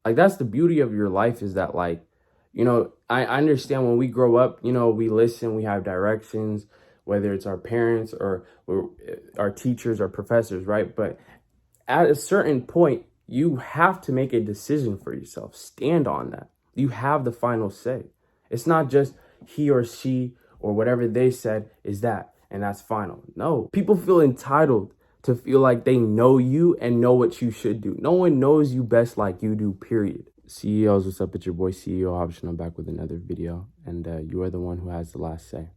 Like, that's the beauty of your life, is that, like, I understand when we grow up, we listen, we have directions, whether it's our parents or our teachers or professors, right? But at a certain point, you have to make a decision for yourself. Stand on that. You have the final say. It's not just he or she or whatever they said is that, and that's final. No, people feel entitled to feel like they know you and know what you should do. No one knows you best like you do, period. CEOs, what's up? It's your boy CEO Option. I'm back with another video, and you are the one who has the last say.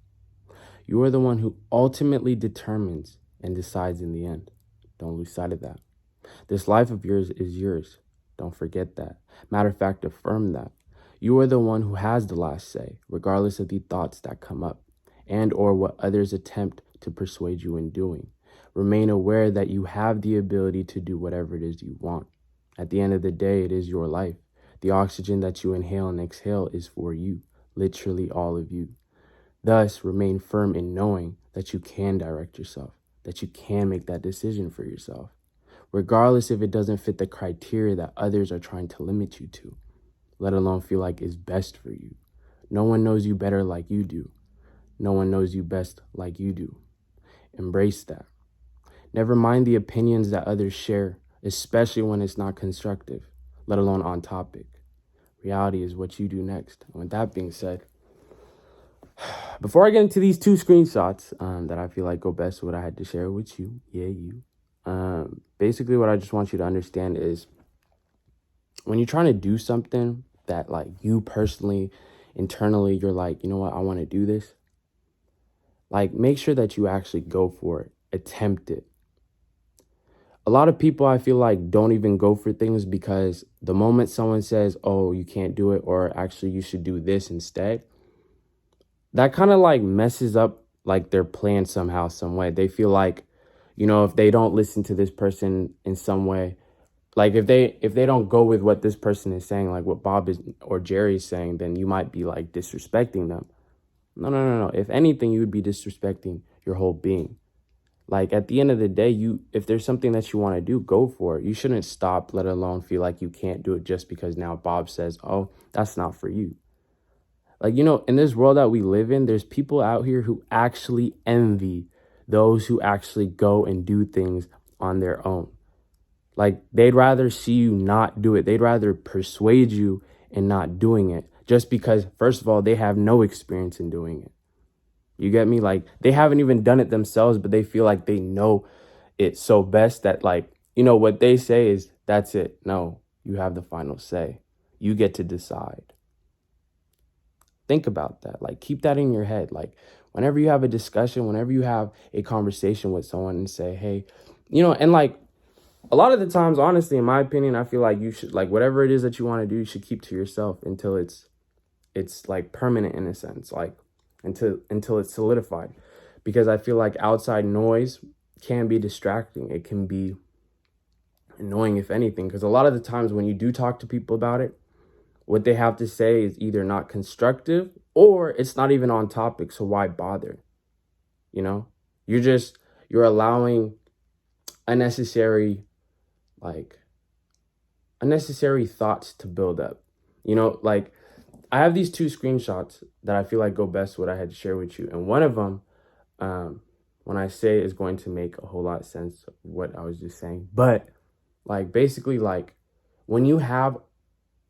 You are the one who ultimately determines and decides in the end. Don't lose sight of that. This life of yours is yours. Don't forget that. Matter of fact, affirm that. You are the one who has the last say, regardless of the thoughts that come up and or what others attempt to persuade you in doing. Remain aware that you have the ability to do whatever it is you want. At the end of the day, it is your life. The oxygen that you inhale and exhale is for you, literally all of you. Thus, remain firm in knowing that you can direct yourself, that you can make that decision for yourself, regardless if it doesn't fit the criteria that others are trying to limit you to, let alone feel like it's best for you. No one knows you better like you do. No one knows you best like you do. Embrace that. Never mind the opinions that others share, especially when it's not constructive, let alone on topic. Reality is what you do next. And with that being said, before I get into these two screenshots that I feel like go best with what I had to share with you, basically what I just want you to understand is when you're trying to do something that, like, you personally, internally, you're like, you know what, I want to do this. Like, make sure that you actually go for it. Attempt it. A lot of people, I feel like, don't even go for things because the moment someone says, oh, you can't do it, or actually you should do this instead, that kind of like messes up like their plan somehow, some way. They feel like, if they don't listen to this person in some way, like if they don't go with what this person is saying, like what Bob is or Jerry is saying, then you might be like disrespecting them. No. If anything, you would be disrespecting your whole being. Like, at the end of the day, if there's something that you want to do, go for it. You shouldn't stop, let alone feel like you can't do it just because now Bob says, oh, that's not for you. Like, in this world that we live in, there's people out here who actually envy those who actually go and do things on their own. Like, they'd rather see you not do it. They'd rather persuade you in not doing it just because, first of all, they have no experience in doing it. You get me? Like, they haven't even done it themselves, but they feel like they know it so best that, like, what they say is, that's it. No, you have the final say. You get to decide. Think about that. Like, keep that in your head. Like, whenever you have a discussion, whenever you have a conversation with someone and say, hey, and like, a lot of the times, honestly, in my opinion, I feel like you should, like, whatever it is that you want to do, you should keep to yourself until it's like permanent, in a sense, like until it's solidified. Because I feel like outside noise can be distracting. It can be annoying, if anything, because a lot of the times when you do talk to people about it, what they have to say is either not constructive or it's not even on topic. So why bother? You're allowing unnecessary thoughts to build up. Like, I have these two screenshots that I feel like go best what I had to share with you. And one of them, when I say, is going to make a whole lot of sense of what I was just saying. But like, basically, like, when you have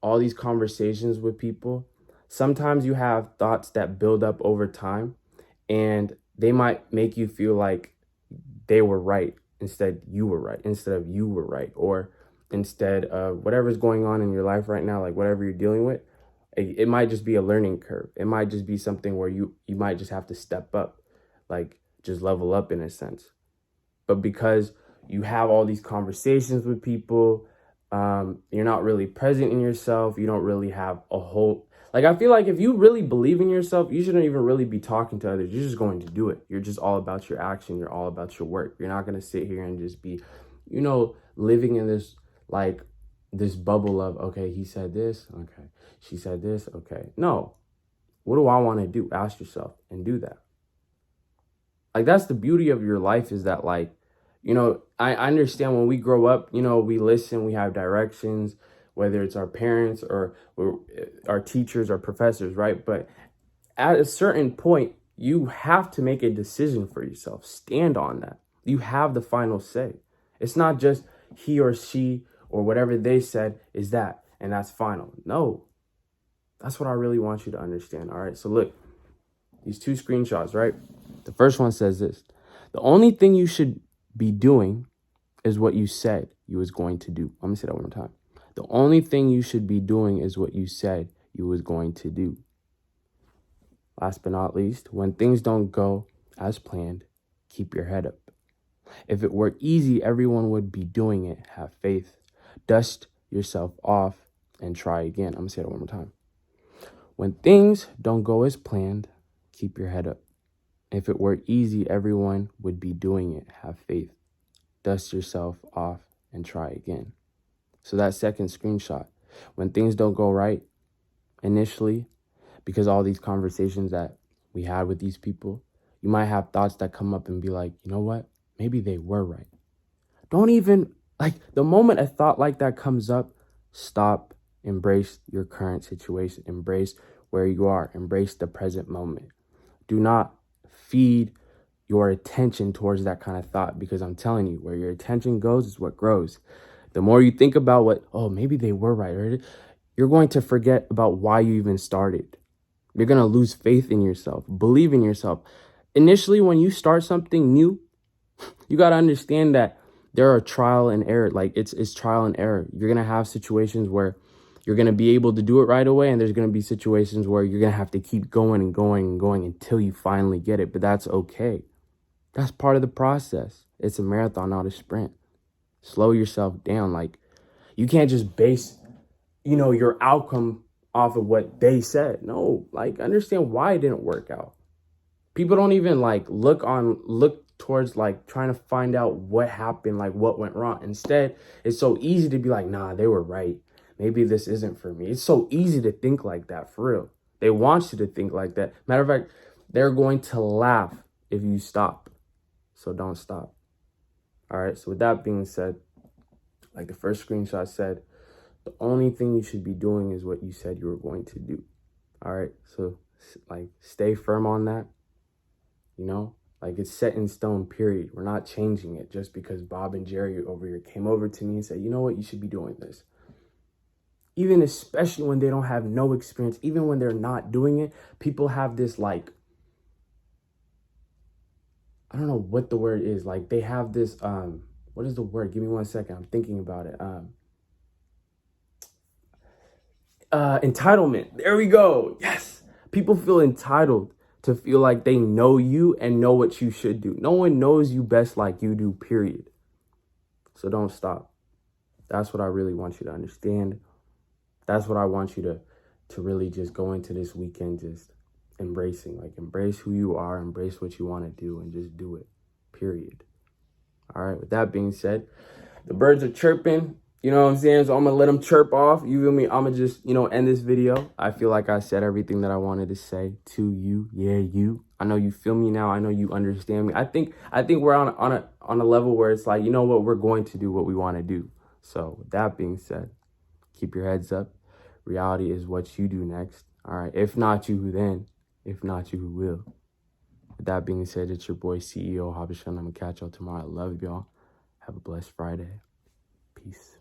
all these conversations with people, sometimes you have thoughts that build up over time and they might make you feel like they were right instead of you were right, or instead of whatever's going on in your life right now, like whatever you're dealing with, it might just be a learning curve. It might just be something where you might just have to step up, like just level up in a sense. But because you have all these conversations with people, you're not really present in yourself. You don't really have a whole, like, I feel like if you really believe in yourself, you shouldn't even really be talking to others. You're just going to do it. You're just all about your action. You're all about your work. You're not going to sit here and just be, living in this, like, this bubble of, okay, he said this. Okay, she said this. Okay. No. What do I want to do? Ask yourself and do that. Like, that's the beauty of your life, is that, like, I understand when we grow up, we listen, we have directions, whether it's our parents or our teachers or professors, right? But at a certain point, you have to make a decision for yourself. Stand on that. You have the final say. It's not just he or she or whatever they said is that, and that's final. No, that's what I really want you to understand. All right. So look, these two screenshots, right? The first one says this: the only thing you should be doing is what you said you was going to do. I'm gonna say that one more time. The only thing you should be doing is what you said you was going to do. Last but not least, when things don't go as planned, keep your head up. If it were easy, everyone would be doing it. Have faith. Dust yourself off and try again. I'm going to say that one more time. When things don't go as planned, keep your head up. If it were easy, everyone would be doing it. Have faith. Dust yourself off and try again. So that second screenshot, when things don't go right initially, because all these conversations that we had with these people, you might have thoughts that come up and be like, you know what? Maybe they were right. Don't even, like, the moment a thought like that comes up, stop, embrace your current situation, embrace where you are, embrace the present moment. Do not feed your attention towards that kind of thought, because I'm telling you, where your attention goes is what grows. The more you think about what, oh, maybe they were right, or you're going to forget about why you even started. You're going to lose faith in yourself, believe in yourself. Initially, when you start something new, you got to understand that there are trial and error. Like it's trial and error. You're going to have situations where you're going to be able to do it right away. And there's going to be situations where you're going to have to keep going and going and going until you finally get it. But that's okay. That's part of the process. It's a marathon, not a sprint. Slow yourself down. Like, you can't just base, your outcome off of what they said. No, like, understand why it didn't work out. People don't even look towards like trying to find out what happened, like what went wrong. Instead, it's so easy to be like, nah, they were right. Maybe this isn't for me. It's so easy to think like that, for real. They want you to think like that. Matter of fact, they're going to laugh if you stop. So don't stop. All right. So with that being said, like the first screenshot said, the only thing you should be doing is what you said you were going to do. All right. So like stay firm on that. Like it's set in stone, period. We're not changing it just because Bob and Jerry over here came over to me and said, you know what, you should be doing this. Even especially when they don't have no experience, even when they're not doing it, people have this like, I don't know what the word is. Like they have this, what is the word? Give me 1 second. I'm thinking about it. Entitlement. There we go. Yes. People feel entitled to feel like they know you and know what you should do. No one knows you best like you do, period. So don't stop. That's what I really want you to understand. That's what I want you to really just go into this weekend just embracing. Like embrace who you are, embrace what you want to do, and just do it, period. All right, with that being said, the birds are chirping. You know what I'm saying? So I'm going to let them chirp off. You feel me? I'm going to just, end this video. I feel like I said everything that I wanted to say to you. Yeah, you. I know you feel me now. I know you understand me. I think we're on a level where it's like, you know what? We're going to do what we want to do. So with that being said, keep your heads up. Reality is what you do next. All right. If not you, who then? If not you, who will? With that being said, it's your boy CEO Habishan. I'm going to catch y'all tomorrow. I love y'all. Have a blessed Friday. Peace.